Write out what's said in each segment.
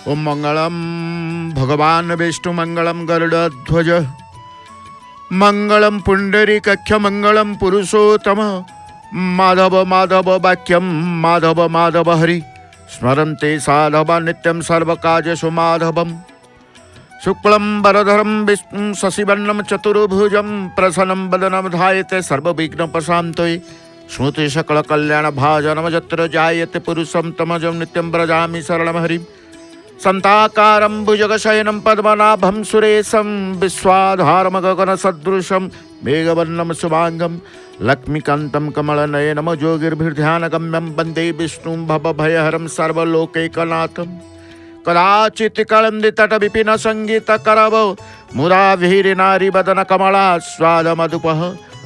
ओम मंगलम भगवान विष्णु मंगलम गरुड़ध्वज मंगलम पुंडरीकाक्ष मंगलम पुरुषोत्तम माधव माधव वाक्यम माधव माधव हरि स्मरन्ते साधव नित्यं सर्वकार्येषु माधवम् शुक्लं वरधरं विष्णुं शशिवर्णं चतुर्भुजं प्रसन्नं वदनं ध्यायते सर्वविघ्नोपशान्तये श्रुतिसकलकल्याणभाजनं यत्र जायते पुरुषं तमजं नित्यं व्रजामि शरणं हरिं सन्ताकारं भुजगशयनं पद्मनाभं सुरेशं विश्वाधारं गगनसदृशं मेघवर्णं शुभांगं लक्ष्मीकान्तं कमलनयनं योगिर्भिर्ध्यानगम्यं वन्दे विष्णुं भवभयहरं सर्वलोकैकनाथं कदाचित् कलन्दितट विपिन संगीत करव मुराभिर्नारी कमला स्वाद मधुपः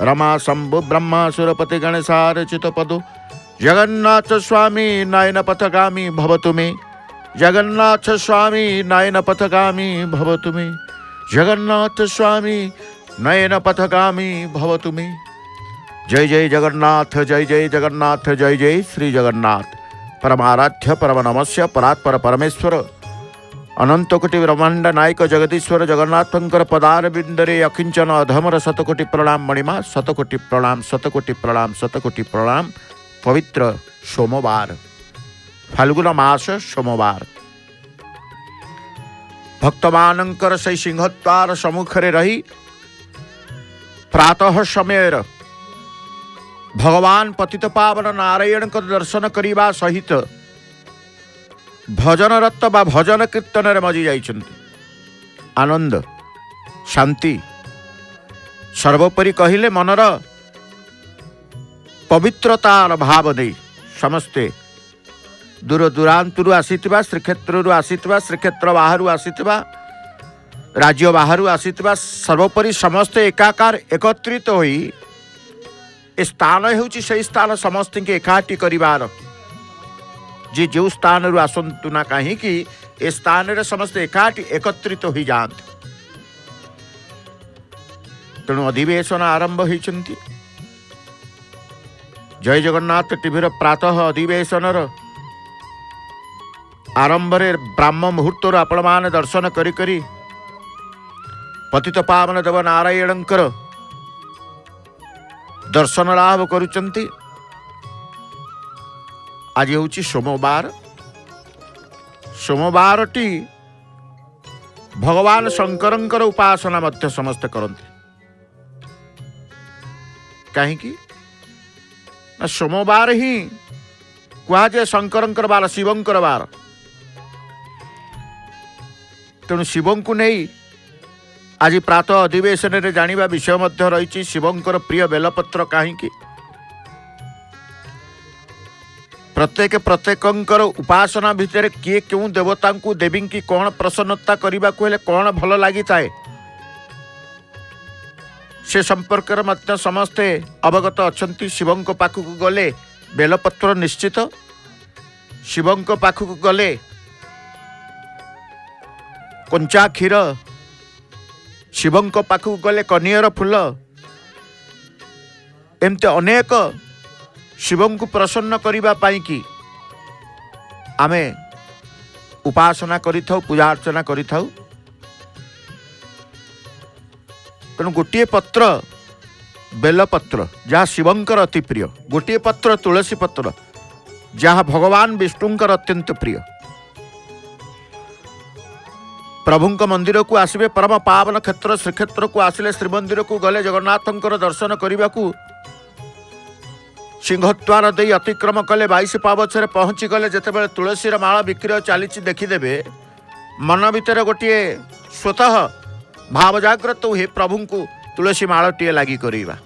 रमा शंभु ब्रह्मा सुरपति गणेशार्चित पदो जगन्नाथ स्वामी नयन पथगामी भवतु मे जगन्नाथ स्वामी नयन पथगामी भवतु मे जगन्नाथ स्वामी नयन पथगामी भवतु मे। जय जय जगन्नाथ जय जय जगन्नाथ जय जय श्री जगन्नाथ। परमाराध्य परम नमस्य परात्पर परमेश्वर अनंत कोटि ब्रह्मांड नायक जगदीश्वर जगन्नाथंकर पदार बिंदरे अकिंचन अधमर शतकोटि प्रणाम मणिमा शतकोटि प्रणाम शतकोटि प्रणाम शतकोटि प्रणाम। पवित्र सोमवार फाल्गुन मास सोमवार भक्तमानंकर से सिंहद्वार सम्मुखरे रही प्रातः समय भगवान पतित पावन नारायण को दर्शन करने सहित भजनरत बा भजन कीर्तन मजी जाइछन्ति। आनंद शांति सर्वोपरि कहिले मनर पवित्रतार भाव दे समस्ते दूर दूरांतरु आसीथिबा श्रीक्षेत्रु आसीथिबा श्रीक्षेत्र बाहरु आसीथिबा राज्य बाहरु आसीथिबा सर्वोपरि समस्ते एकाकार एकत्रित होई ए स्थान होउछि सेही स्थान समस्त के एकाठी करिवार जे जो स्थान रु आसंतु ना कहीं कि ए स्थान रे समस्त एकाठी एकत्रित हो जाते तेणु अधिवेशन आरंभ होइछन्ति। जय जगन्नाथ टीवीर प्रातः अधिवेशन आरंभ रे ब्राह्म मुहूर्त आपण मान दर्शन करी करी पतित पावन देव नारायणकर दर्शन लाभ करुचंती। आज होची सोमवार सोमवारटी भगवान शंकरंकर उपासना मध्य समस्त करते कहीं ना सोमवार ही कहुए शंकरंकर बार शिवंकर बार तेणु शिवं को नहीं आज प्रातः अधिवेशन रे जानिबा विषय मध्य रही शिवंकर प्रिय बेलपत्र कहीं प्रत्येक प्रत्येकंकर उपासना भितर किए क्यों देवता को देवी की कौन प्रसन्नता करने को हेले कौन भल लगी थाए से संपर्क मध्य समस्ते अवगत अच्छा। शिवं पाखक गले बेलपत्र निश्चित शिवं पाखक गले कंचा क्षीर शिवं पाखक गले कनियर फूल एमती अनेक शिवं को प्रसन्न करिबा पाई कि आमे उपासना करिथाउ पूजा अर्चना करिथाउ। तेणु गोटे पत्र बेलपत्र जहाँ शिवंकर अति प्रिय गोटे पत्र तुलसी पत्र जहाँ भगवान विष्णुंकर अत्यंत प्रिय प्रभुंक मंदिर को आसबे परम पावन क्षेत्र श्रीक्षेत्र को आसिले श्रीमंदिर को गले जगन्नाथंकर दर्शन करने को सिंहद्वार दे अतिक्रम कले 22 पावछरे पहुँची गले जितेबाला तुलसीर माला विक्रय चली देखीदेवे मन भितर गोटे स्वतः भाव जागृत हुए प्रभु को तुलसी मालटे लगी करवा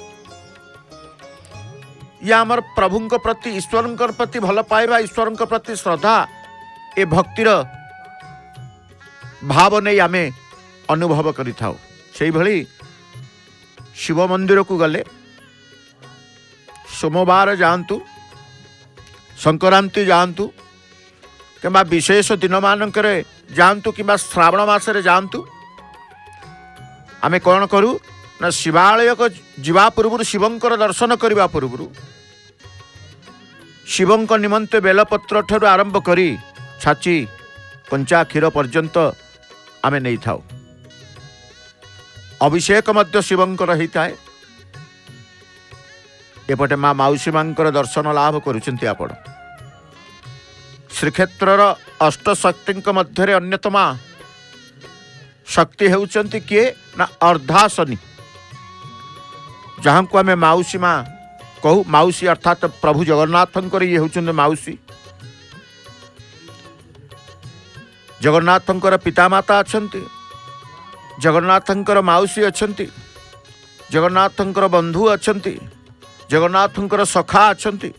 या आमर प्रभुंक प्रति ईश्वर प्रति भल पाइबा ईश्वर प्रति श्रद्धा ए भक्तिर भाव नहीं आमे अनुभव करिथाउ। सेही भली शिव मंदिर को गले सोमवार जातु संक्रांति जातु कि विशेष दिन मानक जातु कि श्रावण मासरे जातु आमे कौन करूँ ना शिवालय को जीवा पूर्व शिवंकर दर्शन करने पूर्व शिवंक निमंते बेलपत्र ठारू आरंभ करी छाची कंचा क्षीर पर्यंत आमे नहीं थाउ। अभिषेक मध्य शिवंकर होता है। एपटे माँ माउसी मांकर दर्शन लाभ करुचंती आपण। श्रीक्षेत्रर अष्ट शक्ति मध्य अन्यतमा शक्ति हेउचंती किए ना अर्धासनी, जहाँ को आम माउसी माँ कहू। माउसी अर्थात प्रभु जगन्नाथंकर ये होउचंती माउसी। जगन्नाथंकर पितामाता अछंती, जगन्नाथंकर माउसी अछंती, जगन्नाथंकर बंधु अछंती, जगन्नाथंकर सखा अछंती।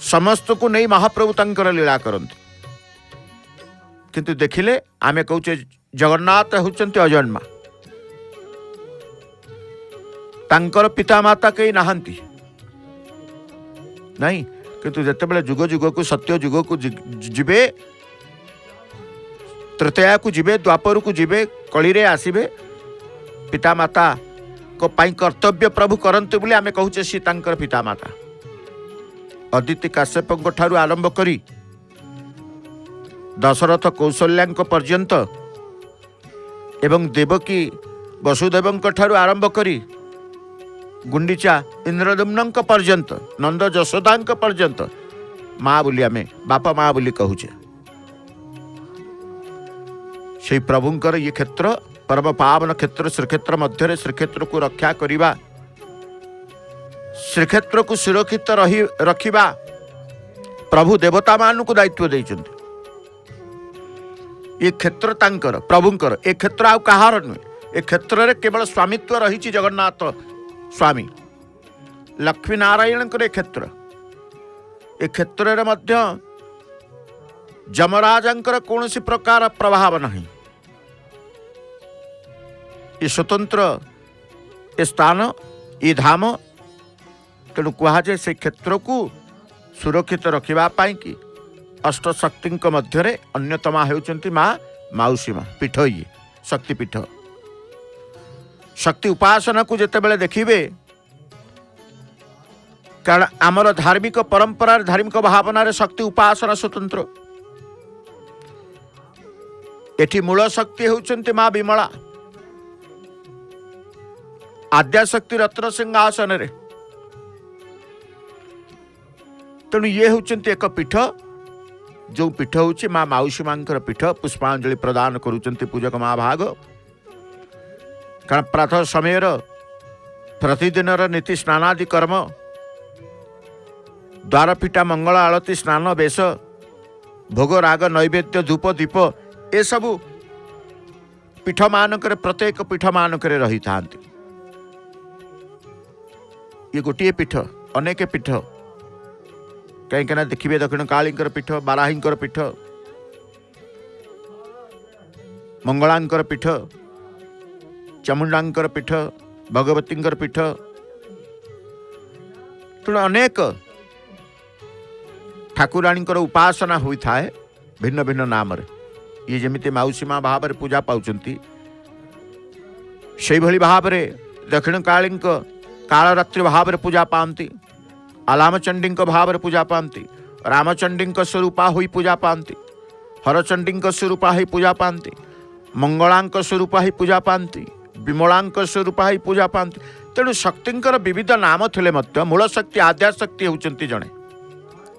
समस्त को नहीं महाप्रभु तंकर लीला करंती। किंतु देखिले आमे कहूचे जगन्नाथ होउचंती अजन्मा, तांकर पितामाता कई नाहंती नहीं। किंतु जेतेबेले जुग जुग को सत्य जुग को जिबे, तृतीया को जिबे, द्वापर को जिबे, कली रे आसीबे, पितामाता को पाई कर्तव्य प्रभु करंते बोले आमे कहूचे सी तांकर पितामाता। अदिति काश्यपंक ठारू आरंभ करी दशरथ कौशल्यांक पर्यंत एवं देवकी वसुदेवंक ठारू आरंभ करी गुंडीचा इंद्रदम्नंक पर्यंत, नंद जशोदांक पर्यंत माँ बोली आमे बापा माँ बोली कहूचे। से प्रभुंकर ये क्षेत्र परम पावन क्षेत्र श्रीक्षेत्र मध्य श्रीक्षेत्र को रक्षा करिबा, श्रीक्षेत्र को सुरक्षित रखिबा प्रभु देवता मान को दायित्व देइचंती। ये क्षेत्र तांकर प्रभुंकर, ए क्षेत्र आउ कहार नुहे। ए क्षेत्र रे केवल स्वामित्व रही जगन्नाथ स्वामी लक्ष्मी नारायण ए क्षेत्र। ए क्षेत्र रे मध्य जमराजंकर कौन सी प्रकार प्रभाव नहीं। ये स्वतंत्र ए स्थान ये धाम, तेणु कहुए से क्षेत्र को सुरक्षित रखा कि अष्ट शक्ति मध्य अन्यतमा होउचंती माँ माउसी माँ पीठ। ये शक्तिपीठ शक्ति उपासना को जितेबाला देखिए, कारण आमर धार्मिक परंपरा धार्मिक भावना शक्ति उपासना स्वतंत्र। एठी मूल शक्ति होउचंती माँ विमला, आद्याशक्ति रत्न सिंहासन रे। तेणु ये होउचंती एक पीठ, जो पीठ होउची माँ माउसी मांकर पीठ। पुष्पांजलि प्रदान करुचंती पूजक महाभाग। कारण प्रातः समय प्रतिदिन नीति स्नानादि कर्म, द्वारपीठा मंगल आलती स्नान बेश, भोग राग नैवेद्य धूप दीप ए सबु पीठ मानक प्रत्येक पीठ मानक रही था। ये गोटे पीठ अनेक पीठ, कहीं देखिए दक्षिण कालींकर पीठ, बाराहींकर पीठ, मंगलांकर पीठ, चामुंडांकर पीठ, भगवतींकर पीठ। तेणु अनेक ठाकुराणींकर उपासना होता है भिन्न भिन्न नाम रे। ये जमीती माउसी माँ भाव में पूजा पाउचंती, से भली भाव में दक्षिण काली कालरात्रि भाव में पूजा पाती, आलामचंडी भाव में पूजा पाती, रामचंडी स्वरूपा हुई पूजा पाती, हरचंडी स्वरूपा ही पूजा पाती, मंगलांक स्वरूपा ही पूजा पाती, विमलांक स्वरूपा ही पूजा पाती। तेणु शक्तिंकर विविध नाम थिले मध्य मूल शक्ति आद्याशक्ति होउचंती जणे।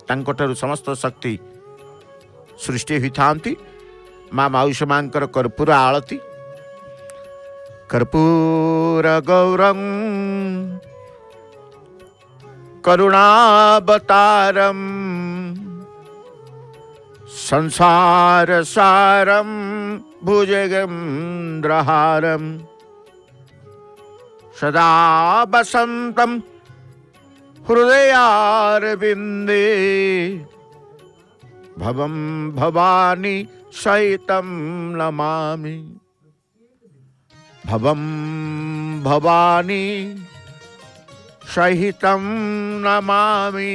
तांकठारु समस्त शक्ति सृष्टि हुई थांती। माँ माउसी मांकर कर्पूर आळती, कर्पूर गौरम करुणावतारम संसार सारम भुजगेन्द्रहारम सदा वसंतम हृदयारविंदे भवम भवानी सहितं नमामि। भवम भवानी सहितं नमामि।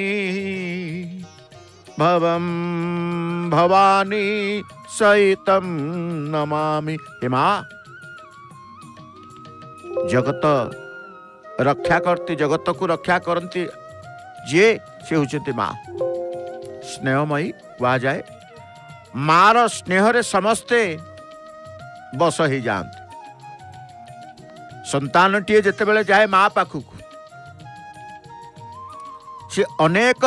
भवम भवानी सहितं नमामि। हे माँ, जगत रक्षा करती, जगत को रक्षा करती जे से होचंती माँ। स्नेहमयी कहा जाए, मार स्नेह समस्ते बस हो जाते। संतान टीए जिते जाए माँ पाखक सी अनेक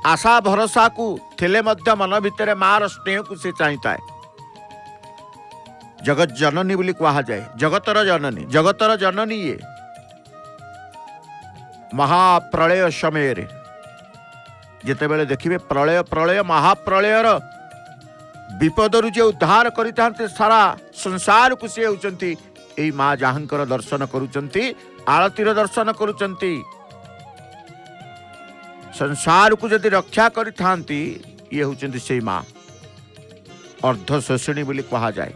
आशा भरोसा को थिले मध्य मन भितर मार स्नेह को सी चाहिए। जगत जननी बोली कहा जाए, जगतर जननी, जगतर जननी ये महाप्रलय समय जिते बड़े देखिए प्रलय प्रलय महाप्रलयर विपदरु जे उद्धार करते सारा संसार को सी होती यही माँ जहाँकर दर्शन करुचंती, आलतीर दर्शन करुचंती। संसार को जदि रक्षा करिथांती ये होचंती से माँ अर्ध शोषिणी बोली कहा जाए।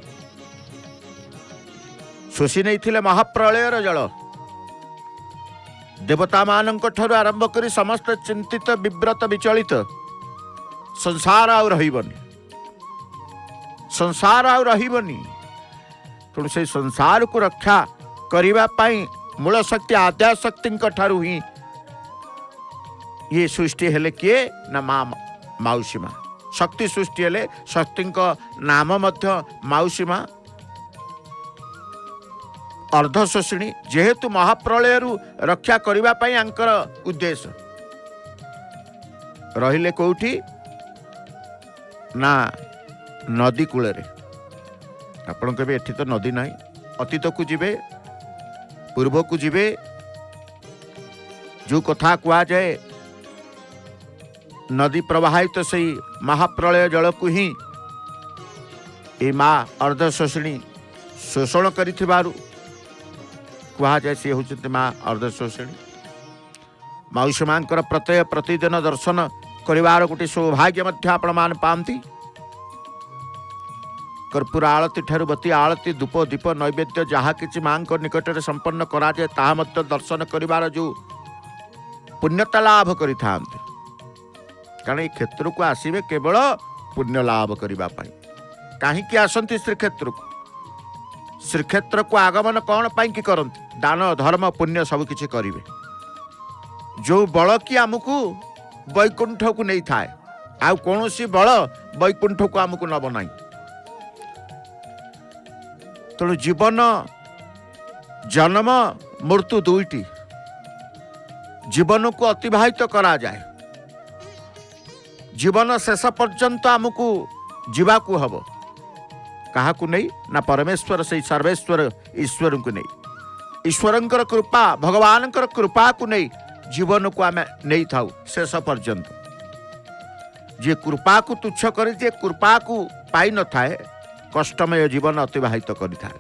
शोषि नहीं थिले महाप्रलयर जल देवता मानक ठारू आरंभ करी समस्त चिंतित विव्रत विचलित संसार आउ रहिबनी, संसार आउ रहिबनी। तेणु से संसार को रक्षा करिबा पाई मूल शक्ति आद्या शक्ति ठारू ही ये सृष्टि हेले किए ना माँ माउसी माँ। शक्ति सृष्टि हेले शक्ति नाम मध्य माउसी माँ। अर्धशोषिणी जेहेतु महाप्रलय रक्षा करिबा पाई आंकर उद्देश्य रहिले कोठी ना नदी कूल आपण कहे एठी तो नदी नहीं, अतीत को जीवे पूर्व को जीवे जो कथा कहा जाए नदी प्रवाहित तो सही महाप्रलय जल को ही ए माँ अर्धशोषिणी शोषण करिथिबारु कहा जाए सी होचंती माँ अर्धशोषिणी। माउसी मांकर प्रत्यय प्रतिदिन दर्शन करिवार गोटे सौभाग्य मध्य आपण मान पाती। कर्पूर आळती ठारू बती आळती धूप दीप नैवेद्य जहाँ किसी माँ निकट में संपन्न करा जाए ताहा मध्य दर्शन करिवार जो पुण्यता लाभ करिथांते। कारण ये क्षेत्र को आसीबे केवल पुण्य लाभ करिबा पाई। काहींकि आसंती श्रीक्षेत्र को, श्रीक्षेत्र को आगमन कौन पाई कि करंती? दान धर्म पुण्य सब किछि करिवे। जो बल कि आमको वैकुंठ को नहीं थाए आ कौनसी बल वैकुंठ को आमको न बनाई। तेणु जीवन जन्म मृत्यु दुईटी जीवन को अतिबाहित करा जाए। जीवन शेष पर्यंत आमको जीवाकू हब काहाकू नहीं ना परमेश्वर से सर्वेश्वर ईश्वर को नहीं। ईश्वरंकर कृपा भगवानकर कृपा को नहीं जीवन को आम नहीं थाऊ शेष पर्यंत। जे कृपा को तुच्छ कर जे कृपा को पाई न थाए कष्टमय जीवन अतिबाहित करिथाए।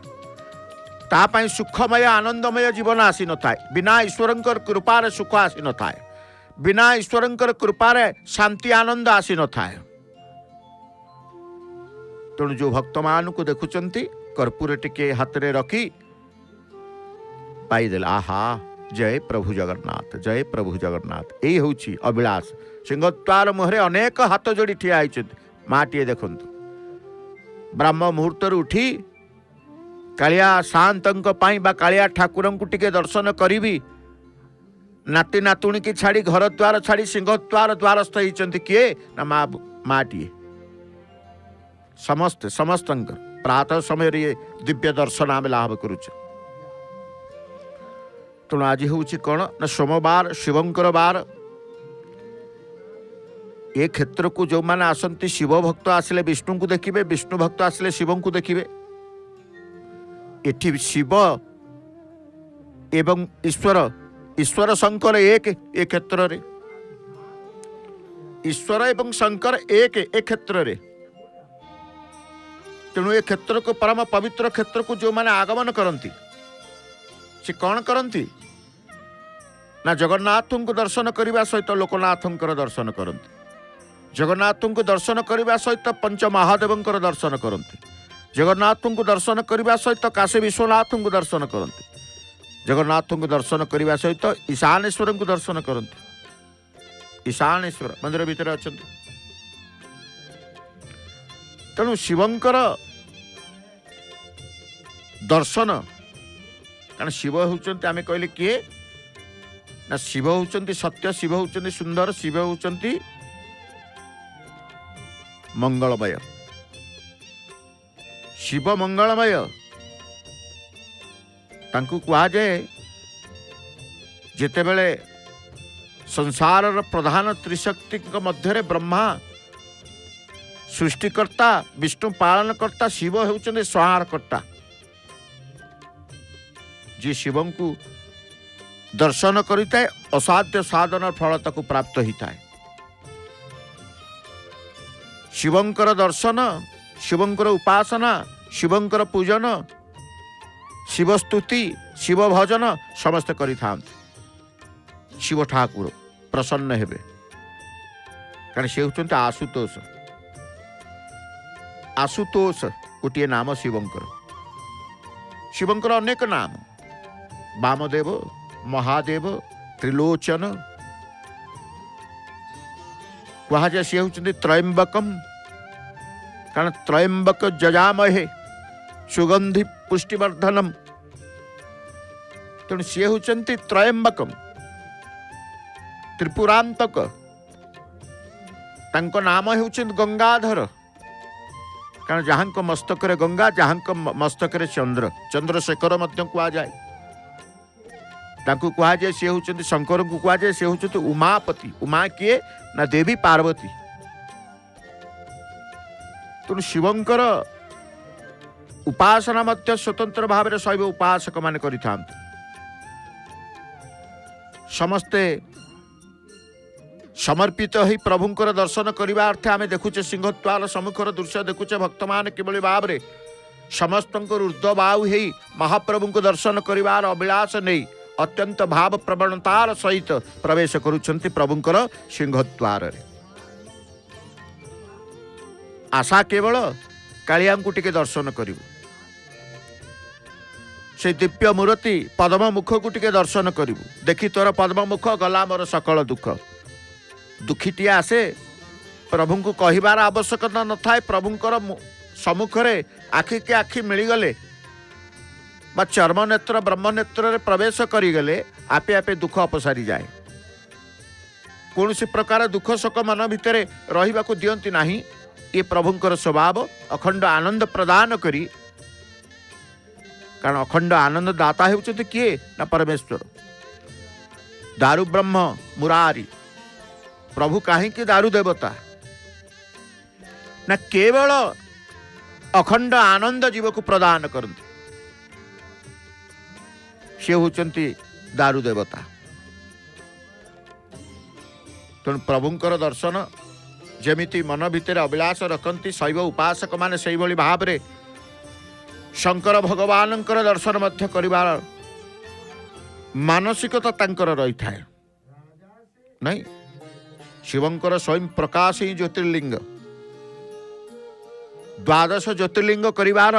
सुखमय आनंदमय जीवन आसी न थाए। बिना ईश्वरंकर कृपार सुख आसी न थाए। बिना ईश्वरंकर कृपार शांति आनंद आसी न थाए। तेणु जो भक्त मान को देखुचंती कर्पूर टिके हाथ रे रखी पाईदेल। आहा जय प्रभु जगन्नाथ, जय प्रभु जगन्नाथ। यही हूँ अभिलाष। सिंहद्वार मुहरे अनेक हाथ जोड़ी ठिया माँ टीए देखु ब्रह्म मुहूर्त उठी कालिया शांतों बा कालिया ठाकुर को टिके दर्शन करी नाती नातुणी की छाड़ी घर द्वार छाड़ी सिंहद्वार द्वारस्थ होती किए ना माँ टीए। समस्त समस्त प्रातः समय ये दिव्य दर्शन आम लाभ करुचे। तेणु आज हूँ कौन ना सोमवार शिवंकर बार। ये क्षेत्र को जो मैंने आसंती शिव भक्त आसिले विष्णु को देखिए, विष्णु भक्त आसिले शिव को देखिए। एठी शिव एवं ईश्वर, ईश्वर शंकर एक ए क्षेत्र रे। ईश्वर एवं शंकर एक ए क्षेत्र रे। तेणु ए क्षेत्र को परम पवित्र क्षेत्र को जो मैंने आगमन करती से कौन करती ना जगन्नाथ को दर्शन करने सहित लोकनाथंकर दर्शन करती। जगन्नाथ को दर्शन करने सहित पंच महादेवंकर दर्शन करती। जगन्नाथ को दर्शन करने सहित काशी विश्वनाथ को दर्शन करती। जगन्नाथ को दर्शन करने सहित ईशानेश्वर को दर्शन करती। ईशानेश्वर मंदिर भितर अच्छा। तेणु शिवंकर दर्शन कारण शिव होचंती आमे कहले किए ना शिव होचंती सत्य, शिव होचंती सुंदर, शिव होचंती मंगलमय। शिव मंगलमय तांकु कहा जाए जेतेबेले संसार प्रधान त्रिशक्ति मध्य ब्रह्मा सृष्टिकर्ता, विष्णु पालनकर्ता, शिव होउछन्ते संहारकर्ता। जी शिव को दर्शन करिता असाध्य साधन फल ताकू प्राप्त होता है। शिवंकर दर्शन, शिवंकर उपासना, शिवंकर पूजन, शिव स्तुति, शिव भजन समस्त करि थांते। शिव ठाकुर प्रसन्न हेबे कारण से होउछन्ते आशुतोष। आशुतोष गोटे नाम शिवंकर। शिवंकर अनेक नाम, वामदेव, महादेव, त्रिलोचन कहा जाए। सी होउछन्ते त्रयंबकम कारण त्रयंबक जजामहे सुगंधि पुष्टिवर्धनम। तेणु सी होउछन्ते त्रयंबकम। त्रिपुरांतक तांको नाम होउछन्ते गंगाधर कारण जहाँ मस्तक गंगा, जहाँ मस्तक चंद्र, चंद्रशेखर मध्य कहा जाए। ताकू कहा जाए सी होउछन्ते शंकर को कहा जाए सी होउछन्ते उमापति। उमा किए ना देवी पार्वती। तेणु शिवंकर उपासना मध्य स्वतंत्र भाव में शैव उपासक मान करिथांते। समस्ते समर्पित हो प्रभुंकर दर्शन करने अर्थे आम देखुचे सिंहद्वार सम्मुखर दृश्य देखुचे। भक्त मान किभली भाव में समस्त ऊर्ध्व बाहु हो महाप्रभु को दर्शन करिवार अभिलाष नहीं अत्यंत भाव प्रवणतार सहित प्रवेश करुछन्ति प्रभुंकर सिंहद्वार रे। आशा केवल कालिया को टिके दर्शन करिवु, से दिव्य मूर्ति पद्म मुख को टिके दर्शन करिवु। देखी तोर पद्म मुख गला मोर सकल दुख। दुखीटी आसे प्रभु को कहिबार आवश्यकता न थाए। प्रभुंकर सम्मुखरे आखि के आखि मिलीगले बा चर्म नेत्र ब्रह्म नेत्र रे प्रवेश करिगले आपे आपे दुख अपसारी जाए। कौन सी प्रकार दुख शोक मन भितर रहिबा को दियंती नाही। ये प्रभुंकर स्वभाव अखंड आनंद प्रदान करी कारण अखंड आनंद दाता हेउछन्ते किए ना परमेश्वर। दारु ब्रह्म मुरारी प्रभु काहे कि दारु देवता ना केवल अखंड आनंद जीव को प्रदान करते। से होचंती दारु देवता। तेणु प्रभुंकर दर्शन जेमिति मन भितर अभिलाष रखती शैव उपासक माने सेहि भली भाव रे शंकर भगवानंकर दर्शन मध्य करिवार मानसिकता तांकर रही थाए नहीं। शिवंकर स्वयं प्रकाश ही ज्योतिर्लिंग। द्वादश ज्योतिर्लिंग करिवार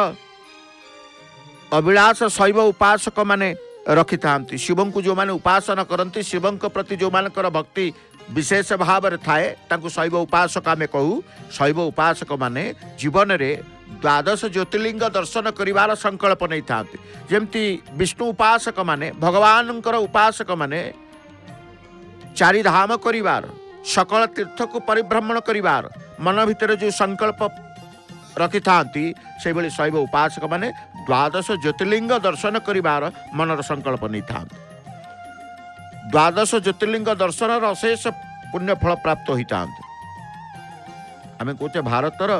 अभिलाष शैव उपासक माने रखि थांती। शिवं को जो माने उपासना करती, शिवं प्रति जो मानकर भक्ति विशेष भाव रे थाए तांको शैव उपासक आमे कहू। शैव उपासक माने जीवन रे द्वादश ज्योतिर्लिंग दर्शन करिवार संकल्प नहीं थांती। जेमती विष्णु उपासक माने भगवानंकर उपासक माने चारि धाम करिवार सकल तीर्थ को परिभ्रमण करिवार मन भितर जो संकल्प रखि थांती से भली शैव उपासक माने द्वादश ज्योतिर्लिंग दर्शन करिवार मनर संकल्प नहीं थांती। द्वादश ज्योतिर्लिंग दर्शन अशेष पुण्य फल प्राप्त होता। आम कहे भारतर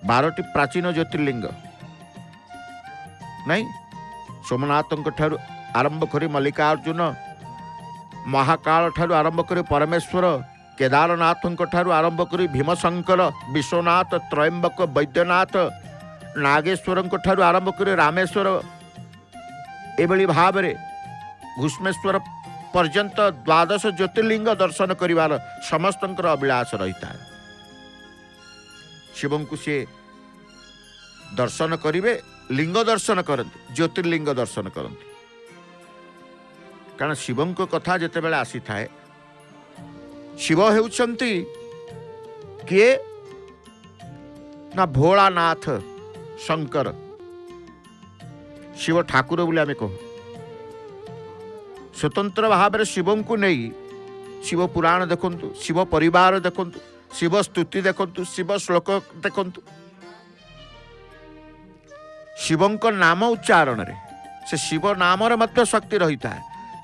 12टी प्राचीन ज्योतिर्लिंग नहीं। सोमनाथ ठारू आरंभ करी मल्लिकार्जुन महाकाल ठारू आरंभ करी परमेश्वर केदारनाथ ठारू आरंभ करी भीमशंकर विश्वनाथ त्रयंबक वैद्यनाथ नागेश्वर ठारू आरंभ करी रामेश्वर एभली भाव रे घुष्मेश्वर पर्यंत द्वादश ज्योतिर्लिंग दर्शन करिवार समस्तंकर अभिलाष रही है। शिवं को सी दर्शन करिवे, लिंग दर्शन करते, ज्योतिर्लिंग दर्शन करते। कारण शिवं को कथा जेते बेले आसी थाए शिव हेउछंती किए ना भोलानाथ शंकर शिव ठाकुर बोले आमे कहू। स्वतंत्र भाव में शिवं को नहीं शिव पुराण देखु, शिव परिवार देखु, शिव स्तुति देखंतु, शिव श्लोक देखंतु, शिवंक नाम उच्चारण रे से शिव नाम रे मध्य शक्ति रही था।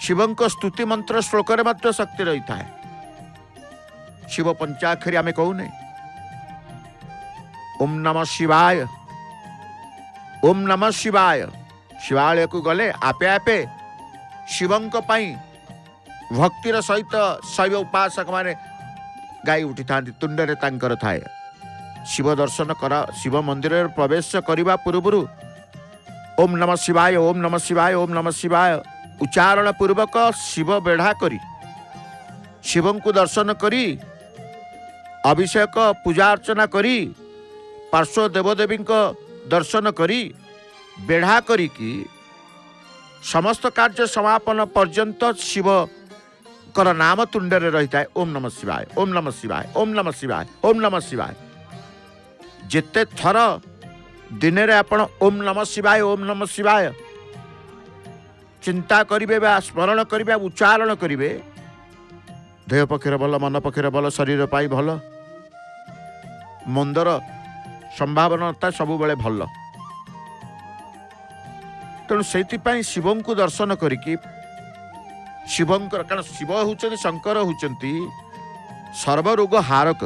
शिवंक स्तुति मंत्र श्लोक रे मध्य शक्ति रही था। शिव पंचाक्षरी आमे कहूने ओम नमः शिवाय, ओम नमः शिवाय। शिवालय को गले आपे आपे शिवंक पाई भक्तिर सहित शैव उपासक माने गाई उठी था, तुंडरे तांकर थाए। शिव दर्शन करा, शिव मंदिर में प्रवेश करने पूर्व ओम नमः शिवाय, ओम नमः शिवाय, ओम नमः शिवाय उच्चारण पूर्वक शिव बेढ़ा करी शिवं को दर्शन करी अभिषेक पूजा अर्चना करी पार्श्व देवदेवी दर्शन करी बेढ़ा करी की समस्त कार्य समापन पर्यंत शिव कर नाम तुंडरे रही है। ओम नमः शिवाय, ओम नमः शिवाय, ओम नमः शिवाय, ओम नमः शिवाय। जिते थर दिन रे आपण ओम नमः शिवाय, ओम नमः शिवाय चिंता करिवे बा स्मरण करिवे उच्चारण करिवे, देह पक्षर भल, मन पक्षर भल, शरीर पाई भल, मंदर संभावना सब बेले भल। तेणु से शिवं को दर्शन करिकी शिवंकर, कारण शिव होचंती शंकर होचंती सर्वरोग हारक।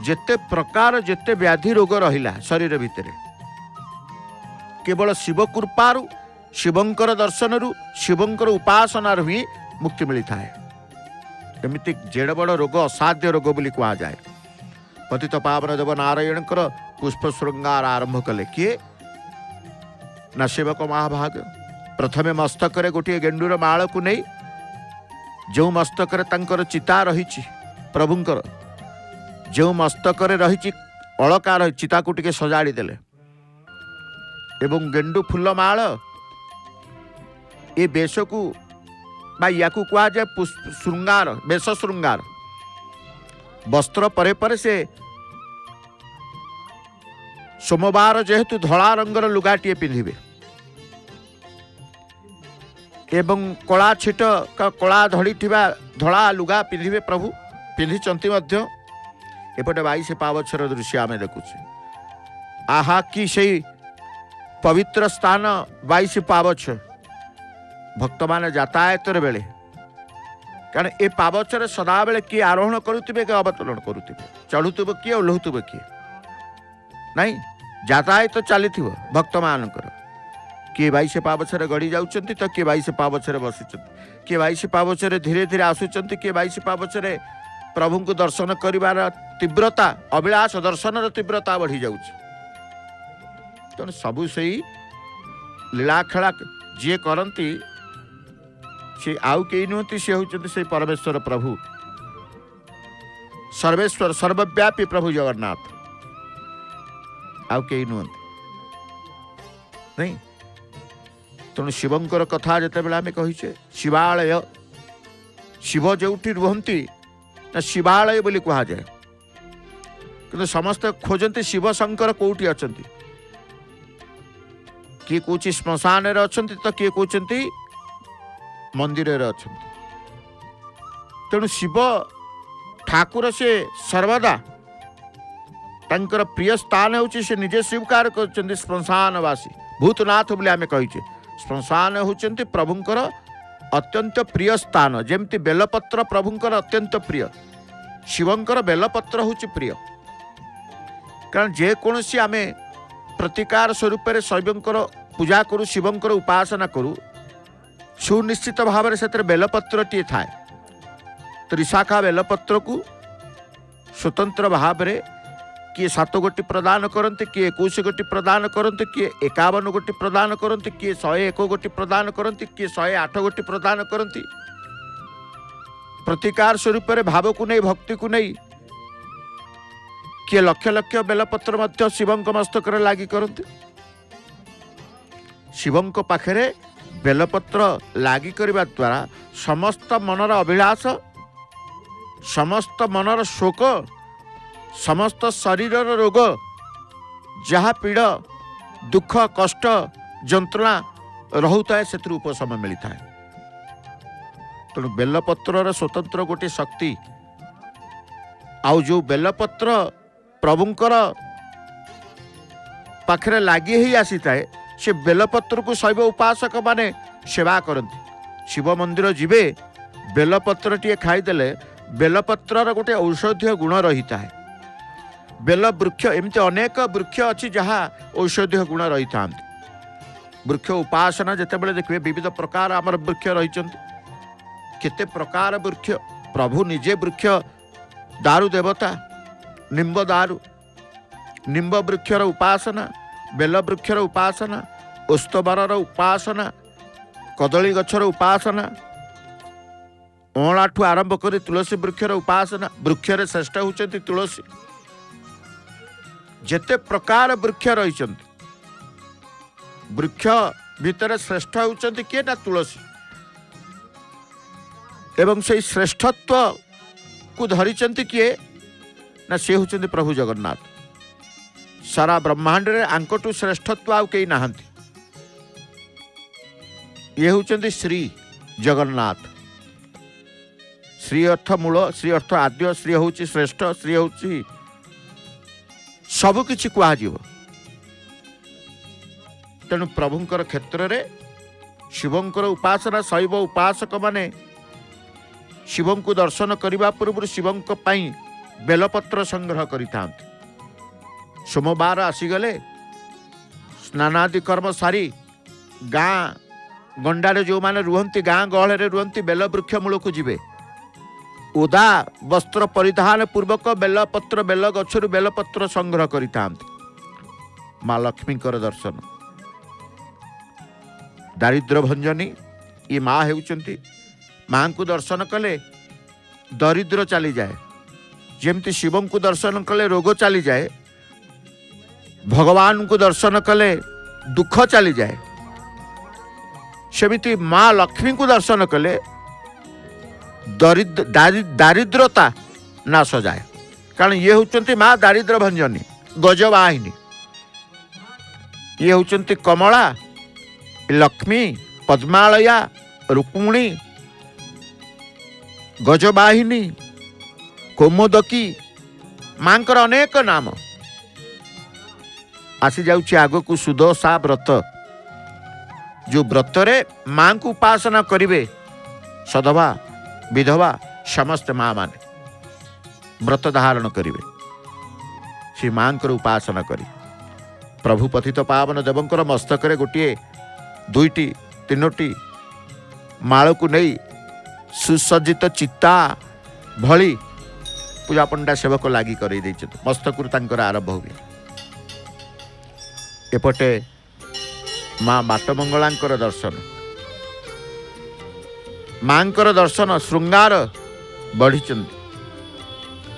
जेते प्रकार जेते व्याधि रोग रहिला शरीर भितर केवल शिव कृपारु, शिवंकर दर्शनरु, शिवंकर उपासनार ही मुक्ति मिलता है। एमिति जेड़ बड़ रोग असाध्य रोग बोली कहा जाए। पतित पावन देव नारायणकर पुष्प श्रृंगार आरंभ कले किए ना सेवक महाभाग। प्रथमे मस्तक गोटे गेंडूर माल को नहीं जो मस्तक तांकर चिता रही प्रभुंकर, जो मस्तक रही अलकार चिता को टिके सजाड़ी देले एवं गेंडू फूल माल ए बेश को या कह जाए पुष्प श्रृंगार, बेश श्रृंगार। वस्त्र परे परे से सोमवार जेहेतु धला रंगर लुगाटीए पिंधिबे एवं कला छिट कला धड़ी धड़ा लुगा पिंधिबे प्रभु पिंधिचंती मध्य। एपटे 22 पावछर दृश्य आमे देखुछे। आहा कि सेई पवित्र स्थान 22 पावछ भक्त माने यातायात बेले, कारण ए पावछरे सदा बेले किए आरोहण करुथिबे कि अवतरण करुथिबे, चढ़ुथिबे किए ओह्लुथिबे किए नहीं, यातायात चलीथिबो भक्त मानकर। किए 22 पावछरे गड़ी जाउछंती तो किए 22 पावछरे बसिछंती, किए 22 पावछरे धीरे धीरे आसुछंती, किए 22 पावछरे प्रभु को दर्शन करिवार तीव्रता अभिलाष दर्शन तीव्रता बढ़ी जाउछ। तेणु सबू से लीला खेला जी करती सी आउ कई नुहति, सी होती से परमेश्वर प्रभु सर्वेश्वर सर्वव्यापी प्रभु जगन्नाथ, आउ कई नुहति नहीं। तेणु शिवंकर कथा जिते बेले आमे कहिछे शिवालय, शिव जोठी रुहंती ना शिवालय बोली कहा जाए, किंतु समस्त खोजती शिव शंकर कोठी अछंती। किए कौच श्मशान अच्छा तो किए कहते मंदिर अच्छा। तेणु शिव ठाकुर से सर्वदा तांकर प्रिय स्थान होची से निजे स्वीकार कर श्मशानवासी भूतनाथ बोले आमे कहिचे। श्मशान होचंती प्रभुंकर अत्यंत प्रिय स्थान, जेमती बेलपत्र प्रभुंकर अत्यंत प्रिय, शिवंकर बेलपत्र होची प्रिय। कारण जेकोसी आमे प्रतिकार स्वरूप शैवंकर पूजा करू, शिवंकर उपासना करू, सुनिश्चित भाव से बेलपत्र टी थाए। त्रिशाखा बेलपत्र को स्वतंत्र भाव में किए 7 गोटी प्रदान करते, किए 21 गोटी प्रदान करते, किए 51 गोटी प्रदान करते, किए 101 गोटी प्रदान करते, किए 108 गोटी प्रदान करते। प्रतिकार स्वरूप भाव को नहीं, भक्ति को नहीं, किए लक्ष लक्ष बेलपत्र मध्य शिवंक मस्तक लगी करते। शिवंक पाखरे बेलपत्र लगी करने द्वारा समस्त मनर अभिलाष, समस्त मनर शोक, समस्त शरीर रोग, जहाँ पीड़ दुख कष्ट जंत्रणा रोता है से उपशम मिलता है। तेणु बेलपत्र स्वतंत्र गोटे शक्ति आउ जो बेलपत्र प्रभुंकर पाखरे लगी ही आसी थाए से बेलपत्र को शैव उपासक माने सेवा करती। शिव मंदिर जीवे बेलपत्र टे खाईदेले बेलपत्र गोटे औषधीय गुण रही है। बेल वृक्ष एमती अनेक वृक्ष अच्छी जहाँ औषधीय गुण रही था। वृक्ष उपासना जितेबाला देखिए विविध प्रकार आमर वृक्ष रही केते प्रकार वृक्ष प्रभु निजे वृक्ष दारु देवता निम्ब दारु निम्ब वृक्षर उपासना बेल वृक्षर उपासना ओस्तबरर उपासना कदली गछर उपासना अँलाठू आरंभ कर तुलसी वृक्षर उपासना वृक्षर श्रेष्ठ होती तुलसी। जेते प्रकार वृक्ष रही वृक्ष भितर श्रेष्ठ होती किए ना तुलसी एवं से श्रेष्ठत्व को धरी किए ना से होती प्रभु जगन्नाथ। सारा ब्रह्मांड रे आंकटू श्रेष्ठत्व आउ कई नहांती। ये होती श्री जगन्नाथ। श्री अर्थ मूल श्री अर्थ आद्य श्री हूँ श्रेष्ठ श्री हूँ सबकि कह। तेणु प्रभुंकर क्षेत्र में शिवंकर उपासना शैव उपासक माने शिवं को दर्शन करने पूर्व शिवं बेलपत्र संग्रह करिता। सोमवार आसीगले स्नानादि कर्म सारी गाँ गंडारे जो माने रुहंती गाँ गहल रुहंती बेल वृक्ष मूल को जीवे उदा वस्त्र परिधान पूर्वक बेलपत्र बेल गछरु बेलपत्र संग्रह करिता। माँ लक्ष्मीकर दर्शन दारिद्र भंजनी ये माँ हेउचंती। माँ को दर्शन कले दरिद्र चली जाए जेमती शिवं को दर्शन कले रोग चली जाए भगवान को दर्शन कले दुख चली जाए सेमिति माँ लक्ष्मी को दर्शन कले दारिद्रता नाश जाए। कारण ये होचंती माँ दारिद्र भंजनी गजवाहिनी। ये होचंती कमला लक्ष्मी पद्मालया रुक्मिणी गजवाहिनी कोमोदकी मांकर अनेक नाम आसी जाउछि। आगो को सुदशा व्रत जो व्रत रे मां को उपासना करिवे सधवा विधवा समस्त माँ माने व्रत धारण करिवे से मांकर उपासना करी प्रभु पतित पावन देवंकर मस्तक गोटे दुईटी तीनोटी माल को नहीं सुसज्जित चित्ता भली पूजा पंडा सेवक लगी कर मस्तक आरंभ हुए। एपटे माँ बाटमंगलांकर दर्शन मांकर दर्शन श्रृंगार बढ़ी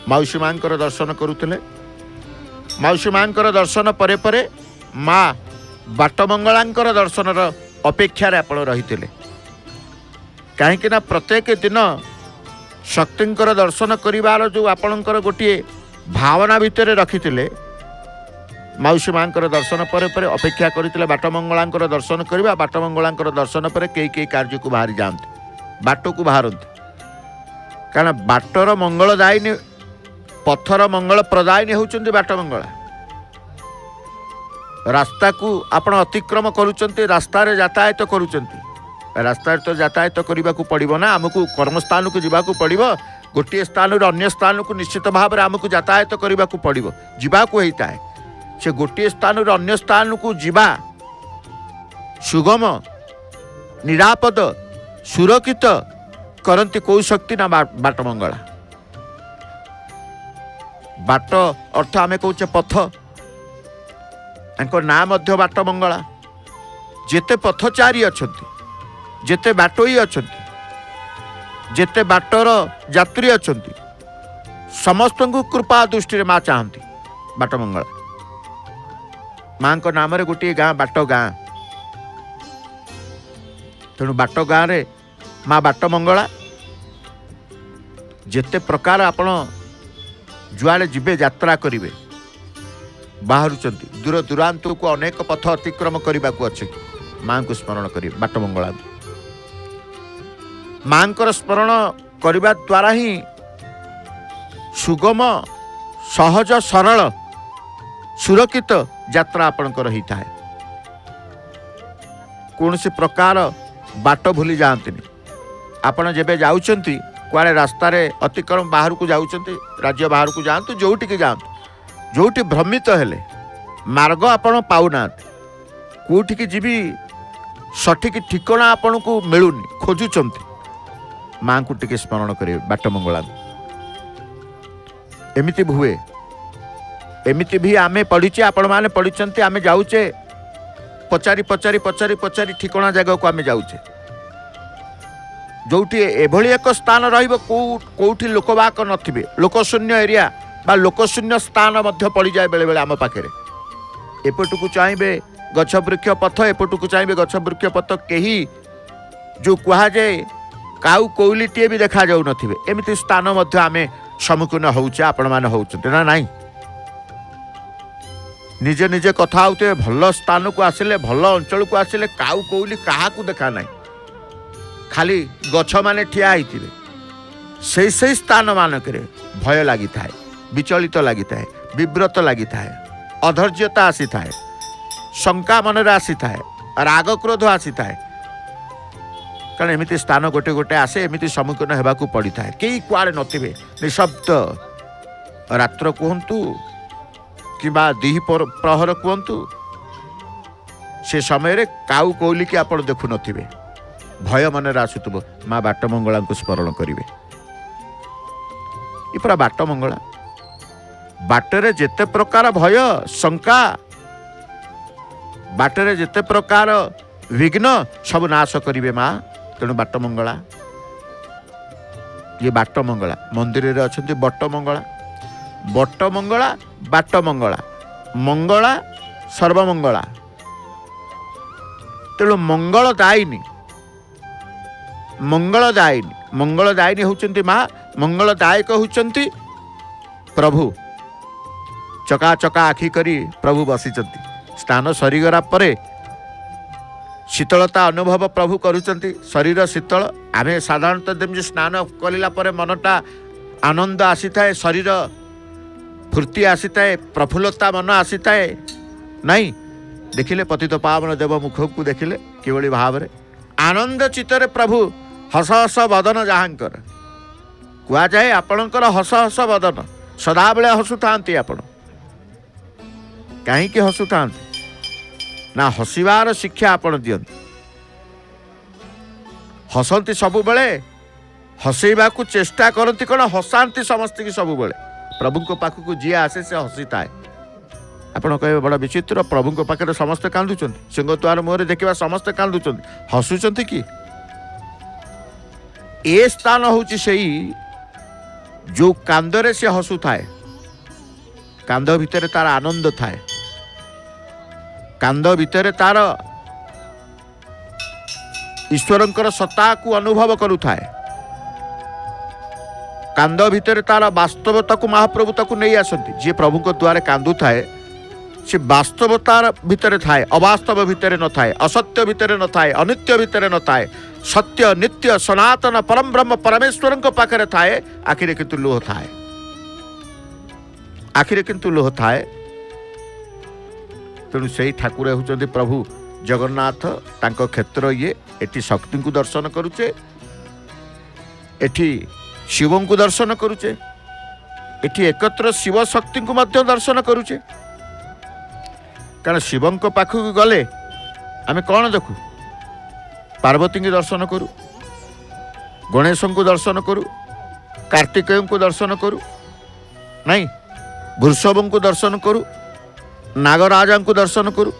मौसी मांकर दर्शन करुले। मौसी मांकर दर्शन परे परे माँ बाटमंगलांकर दर्शन अपेक्षार आपण रही कहीं प्रत्येक दिन शक्तिंकर दर्शन करिवार जो आपणकर गोटे भावना भितर रखिथिले मौसी मांकर दर्शन परे परे अपेक्षा करथिले बाटमंगलांकर दर्शन करबा। बाटमंगलांकर दर्शन परे कई कार्य को बाहरी जाते बाट को बाहरती कारण बाटर मंगलदायिनी पथर मंगल प्रदायिनी होउचंती बाटमंगला। रास्ता को आपण अतिक्रम करूचंती रास्ता रे यातायात करूचंती रास्ता तो यातायात करने को पड़ो ना आमको कर्मस्थान को जावाक पड़ो गोटे स्थान अन्य स्थान को निश्चित भाव में आमको यातायात करने को पड़ो जावाक होता है से गोटे स्थान अन्य स्थान को जीवा सुगम निरापद सुरक्षित करती कौ शक्ति ना बाटमंगला। बाट अर्थ आम कौचे पथ ना बाटमंगला। जेते पथचारी अच्छा जेते बाटोई अछंती जेते बाटर यात्री अछंती समस्त को कृपा दृष्टि माँ चाहती बाटमंगला। माँ को नाम रे गोटे गाँ बाट गाँ तेणु बाट गाँ रे माँ बाटमंगला। जेते प्रकार आपण जुआड़े जीवे यात्रा करिवे बाहरुचंती दूर दूरांत को अनेक पथ अतिक्रम करने को अच्छे माँ को स्मरण करिवे बाटमंगला। मांकर स्मरण करने द्वारा ही सुगम सहज सरल सुरक्षित यात्रा आपणकर होता है। कौन सी प्रकार बाट भूली जाती आपण जेबे जाउछंती कुआड़े रास्तार अतिक्रम बाहर को जाउछंती राज्य बाहर को जातु जोटिक जातु जोटी भ्रमित हेले मार्ग आपण पाऊना कोठिक जीवी सठिक ठिकना आपण को मिलूनी खोजुचंती माँ को टिके स्मरण करें बाट मंगला एमिति हुए एमिति भी आमे पढ़ीचे आपण माने पढ़ी आमे जाऊचे पचारि पचारि पचारि पचारि ठिकना जगह को आमे जाऊचे जोठी एभली एक स्थान रहिबो कोठी लोकवाक नथिबे लोकशून्य एरिया बा लोकशून्य स्थान मध्य पड़ी जाए बेले बेले आम पाखे एपटू चाहिए गछ वृक्ष पथ एपटू चाहिए गछ वृक्ष पथ कहीं जो कह जाए काउ कोइलीटे भी देखा जाऊ नथिबे एमिति स्थान मध्य आमे सम्मुखीन होउचे आपण माने होउचते ना नहीं निजे निजे कथा होते भल स्थान को आसिले भल अंचल को आसिले काउ कोइली कहा देखा ना खाली गछ माने ठिया होइतिबे से स्थान मानक भय लगी था विचलित लगी था विव्रत लगी था अधैर्यता आसी था शंका मन आसी था राग क्रोध आसी था कारण एमती स्थान गोटे गोटे आसे एमती सम्मुखीन होगाकू पड़ी था कई कुआड़े नथिबे निशब्द रात्र कहतु कि प्रहर कहतु से समय काउ कोइली की आप देखु नथिबे भय मन आसुथबो माँ बाट मंगला को स्मरण करेंगे ये पूरा बाट मंगला बाटरे जेते प्रकार भय शंका बाटरे जेते प्रकार विघ्न सब नाश करिवे माँ तेणु बाट मंगला ये बाट मंगला मंदिर रे अछंती बट मंगला बाट मंगला मंगला सर्वमंगला तेणु मंगलदायिनी होचंती माँ मंगलदायक होचंती प्रभु चका चका आखि करी प्रभु बसिचंती स्नान सरीगला परे शीतलता अनुभव प्रभु करुचंती शरीर शीतल आमे साधारणतः जमी स्नान कलिला परे मनटा आनंद आसी थाए शरीर फूर्ति आसी थाए प्रफुल्लता मन आसी थाए नहीं देखिले पतित पावन देव मुख को देखिले किभली भाव रे आनंद चित्तरे प्रभु हस हस बदन जहाँकर कुआ जाए आपणकर हस हस बदन सदा बेले हसुथांती आपण कहीं हसुथांती ना हसिबार शिक्षा आपण दियंती हसंती सबु बेले हसैबा को चेष्टा करती कौन हसांती समस्त की सबु बेले प्रभु को पाख को जी आसे से हसी थाए आपण कहे बड़ा विचित्र प्रभु को पाखे समस्ते कांदुचंती सिंहद्वार मुहरे देखा समस्ते कांदुचंती हसुचंती कि ए स्थान होची सेई जो कांदरे से हसु थाए कांद भितर तार आनंद थाए कांद भितर तार ईश्वरंकर सत्ता को अनुभव करू थाए कांद भितर तार वास्तवता को महाप्रभुता को नहीं आसती जी प्रभु को द्वारे कांदु थाए से वास्तवतार भितर थाए अवास्तव भितर न थाए असत्य भितर न थाए अनित्य भितर न थाए सत्य नित्य सनातन परम ब्रह्म परमेश्वर पाखरे थाए आखिरे किंतु लोह थाए तेणु से ठाकुर होचंती प्रभु जगन्नाथ तांको क्षेत्र ये एटी शक्ति को दर्शन करुचे एटी शिव को दर्शन करुचे एटी एकत्र शिव शक्ति को मध्य दर्शन करुचे कारण शिवं पाख गले आमे कौन देखु पार्वती को दर्शन करूँ गणेश को दर्शन करूँ कार्तिकेय को दर्शन करूँ नहीं वृषभ को दर्शन करूँ नागराजा को दर्शन करूँ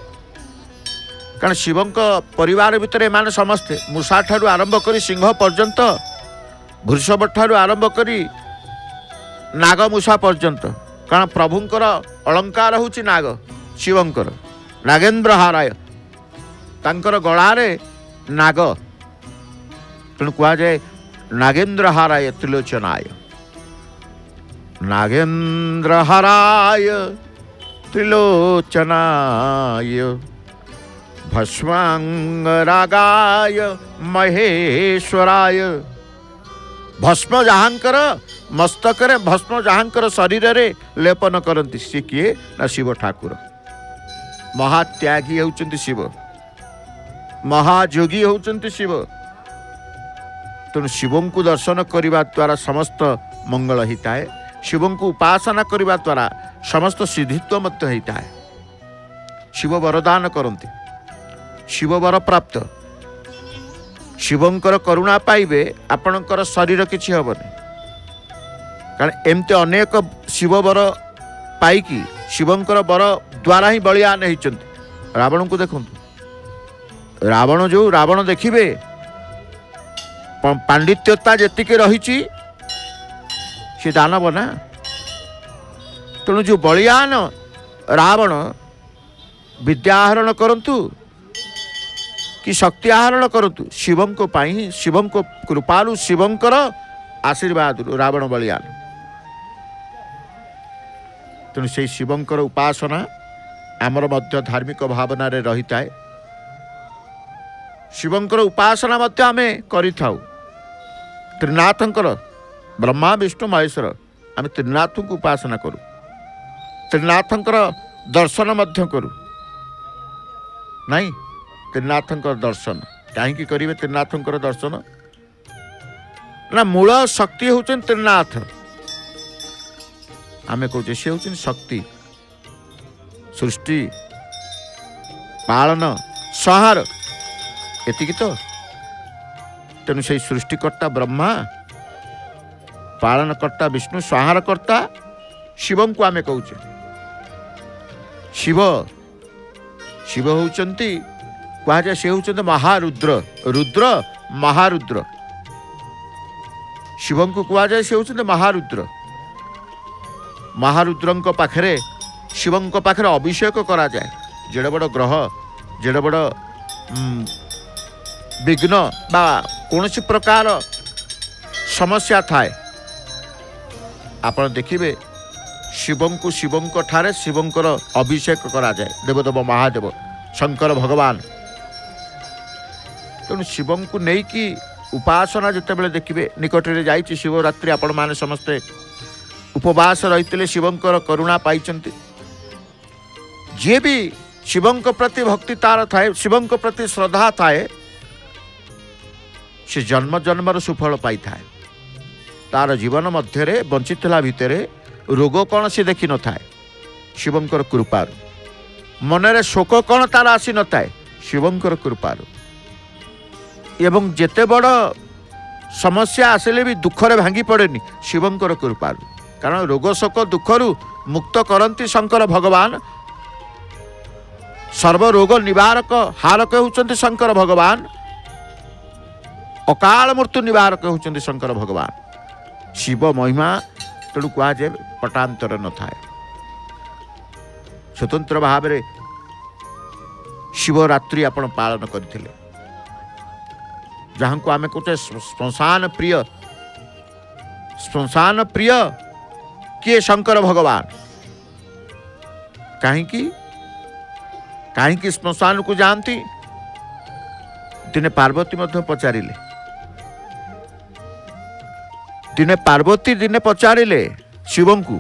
कारण शिवं परिवार भितर एमाने समस्ते मूषा ठारू आरंभ करी सिंह पर्यंत वृषभ ठारू आरंभ करी नागमूषा पर्यंत कारण प्रभुंकर अलंकार होची नाग शिवंकर नागेंद्र हाराय तांकर गଳାରେ नाग तेणु कह जाए नागेंद्र हाराय त्रिलोचनाय नागेंद्र हाराय त्रिलोचनाय भस्मांग रागाय महेश्वराय भस्म जहाँकर मस्तक भस्म जहाँकर शरीर रे लेपन करती सी किए ना शिव ठाकुर। महात्यागी होउचंती शिव, महायोगी होउचंती शिव। तेणु शिव को दर्शन करने द्वारा समस्त मंगल होता है। शिव को उपासना करने द्वारा समस्त सिद्धित्व मत होता है। शिव वरदान करते, शिव वर प्राप्त, शिवंकर करुणा पाइबे आपणकर शरीर किछि हेबनी। कारण एमते अनेक शिव वर पाइकी शिवंकर वर द्वारा ही बलियान होइचंती। रावण को देखंतु, रावण जो रावण देखिबे पांडित्यता जेतिके रहिछि से दानव ना। तेणु जो बलियान रावण विद्या आहरण करंतु कि शक्ति आहरण करंतु शिवं को पाई, शिवं को कृपालु शिवंकर आशीर्वाद रावण बलियान। तेणु से शिवंकर उपासना आमर मध्य धार्मिक भावना रे रही थाए। शिवंकर उपासना मध्य आमे करिथाउ। त्रिनाथंकर ब्रह्मा विष्णु महेश्वर आमे त्रिनाथ को उपासना करू, त्रिनाथंकर दर्शन मध्य करू। नहीं त्रिनाथंकर दर्शन कहीं करेंगे? त्रिनाथंकर दर्शन ना मूल शक्ति होचन त्रिनाथ। आमे कहते सी होचन शक्ति, सृष्टि पालन संहार एतिकी तो। तेणु से सृष्टिकर्ता ब्रह्मा, पालनकर्ता विष्णु, संहारकर्ता शिवं को आमे कहूचे। शिव शिव होचंती कहा जाए से होचंती महारुद्र, रुद्र महारुद्र। शिवं को कहा जाए से होचंती महारुद्र। महारुद्रंक पाखरे शिवंक पाखरे अभिषेक करा जाए। जेड़े बड़ ग्रह, जेड़े बड़ विघ्न बा कौनसी प्रकार समस्या थाए आपण देखिबे शिवंकु शिवंक ठारे शिवंकर अभिषेक करा जाए। देवदेव महादेव शंकर भगवान। तेणु शिवं को नहीं कि उपासना जिते बड़े देखिए निकटरे जाइए शिवरात्रि आपण माने समस्ते उपवास रही शिवंकर करुणा पाई। जे भी शिवंक प्रति भक्ति तार थाए, शिवंक प्रति श्रद्धा थाए, से जन्म जन्मर सुफल पाई थाए। तार जीवन मध्य बंचितला भितर रोग कौन सी देखी न थाए शिवंकर कृपारु। मनरे शोक कौन तार आसी न थाए शिवंकर कृपारु। एवं जेते बड़ समस्या आसिले भी दुखरे भांगी पड़ेनी शिवंकर कृपारु। कारण रोग शोक दुखरु मुक्त करंती शंकर भगवान। सर्व रोग निवारक हारक होउचंती शंकर भगवान। अकाल मृत्यु निवारक होउचंती शंकर भगवान। शिव महिमा तेणु कह जाए पटांतर न थाए। स्वतंत्र भाव में शिवरात्रि आपण पालन करथिले, जहाँ को आमे कहते श्मशान प्रिय। श्मशान प्रिय किए शंकर भगवान। कहीं श्मशान को जानती दिने पार्वती मध्य पचारिले, दिने पार्वती दिने पचारिले शिवं को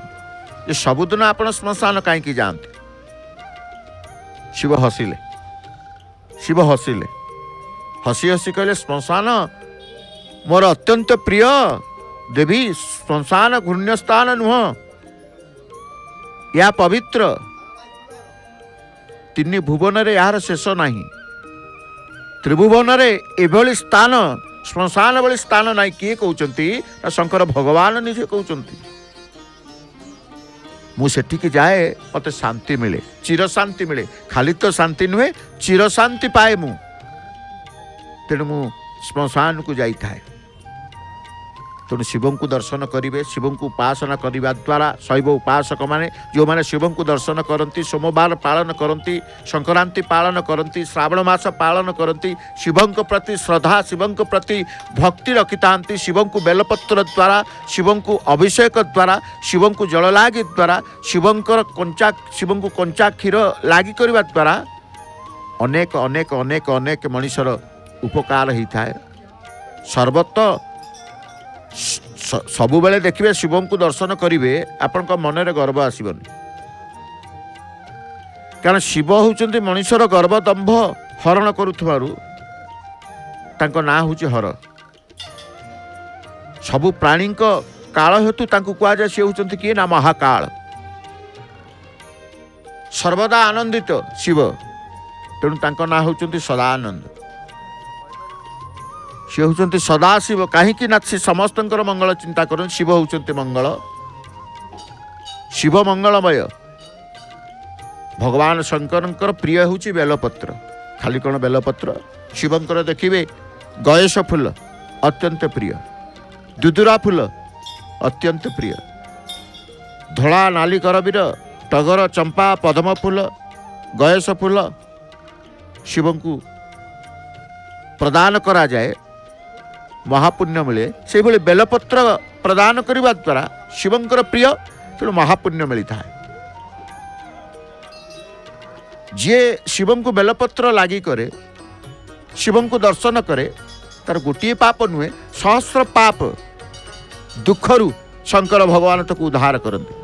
ये सबुदिन आपण श्मशान कहीं जानते। शिव हसिले, शिव हसिले, हसी हसी कहले श्मशान मोर अत्यंत प्रिय देवी। श्मशान घृण्य स्थान नुह, या पवित्र। तीन भुवन रे यार शेष नहीं। त्रिभुवन रे एभली स्थान श्मशान भली स्थान नहीं। किए कहते शंकर भगवान निजे कहते। मु सेठिक जाए मते शांति मिले, चिर शांति मिले। खाली तो शांति नुहे, चिर शांति पाए मु। तेणु मु श्मशान को जाई थाए। तेणु शिवं को दर्शन करेंगे, शिवं को उपासना करने द्वारा शैव उपासक माने जो माने शिवं को दर्शन करती, सोमवार पालन करती, संक्रांति पालन करती, श्रावण मास पालन करती, शिवं प्रति श्रद्धा, शिवं प्रति भक्ति रखि था। शिवं को बेलपत्र द्वारा, शिवं को अभिषेक द्वारा, शिवं को जल लागी द्वारा, शिवं को कंचा क्षीर लागी करने द्वारा अनेक अनेक अनेक अनेक मनुष्यर उपकार होता है। सर्वत सबुबले देखिए शिव को दर्शन करेंगे आपण मनरे गर्व आसबनी कारण शिव होउचंती मनुष्यर गर्व दंभ हरण करुथबारु तांको ना होउची हर सबु प्राणी काल हेतु तांको कुआ जाय से होउचंती किए ना महाकाल सर्वदा आनंदित शिव तेणु तांको ना होउचंती सदानंद से होउचंती सदा शिव कहीं ना से समस्तंकर मंगल चिंता करन शिव होउचंती मंगल शिव मंगलमय भगवान शंकर प्रिय होउची बेलपत्र खाली कौन बेलपत्र शिवंकर देखिए गयेश फूल अत्यंत प्रिय दुदुरा फूल अत्यंत प्रिय धला नाली करबीर टगर चंपा पद्म फूल गयेश फूल शिव को प्रदान करा जाए महापुण्य मिले से भली बेलपत्र प्रदान करने द्वारा शिवंकर प्रिय तेणु महापुण्य मिलता है जे शिवं को बेलपत्र लगी करे शिवं को दर्शन करे तार गोटे पाप नुहे सहस्र पाप दुखरु शंकर भगवान तक उद्धार करते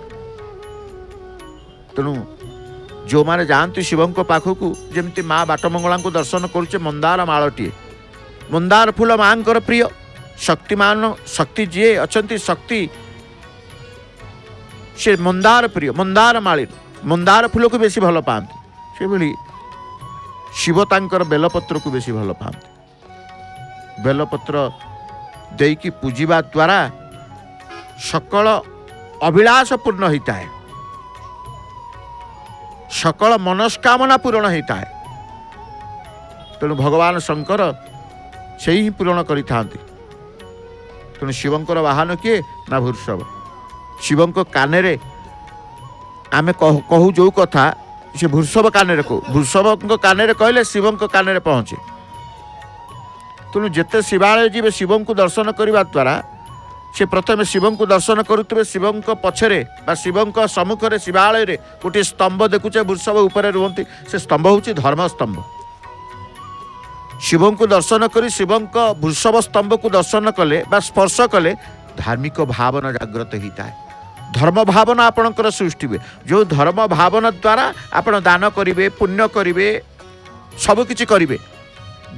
तेणु जो माने जानती शिवं को पाखक जमती माँ बाटमंगला को दर्शन करुचे मंदार मालटीए मंदार फूल माँ प्रिय शक्तिमान शक्ति जी अच्छा शक्ति से मंदार प्रिय मंदार माली मंदार फूल को बेसी भल पाती से भली शिव तांकर बेलपत्र को बेसी भल पाती बेलपत्र देकी पूजिबा द्वारा सकल अभिलाष पूर्ण होता है सकल मनस्कामना पूर्ण होता है तेणु भगवान शंकर से ही पूर्ण करिथांती तेणु शिवंकर वाहन किए ना भूर्षभ शिवं काने आमे कहू जो कथा से भूर्षभ काने को भूर्षभ काने कहले शिवं काने पहुँचे तेणु जिते शिवालय जी शिवं को दर्शन करने द्वारा से प्रथम शिवं को दर्शन करुवे शिवं पछरे शिवं सम्मुखें शिवालय रे गोटे स्तंभ देखुचे वृषभ उपरे रुहति से स्तंभ हूँ धर्मस्तंभ शिवं को दर्शन कर शिवं वृषभ स्तंभ को दर्शन कले स्पर्श कले धार्मिक भावना जागृत होता है धर्म भावना आपणकर सृष्टि हुए जो धर्म भावना द्वारा आपण दान करेंगे पुण्य करेंगे सबकि करेंगे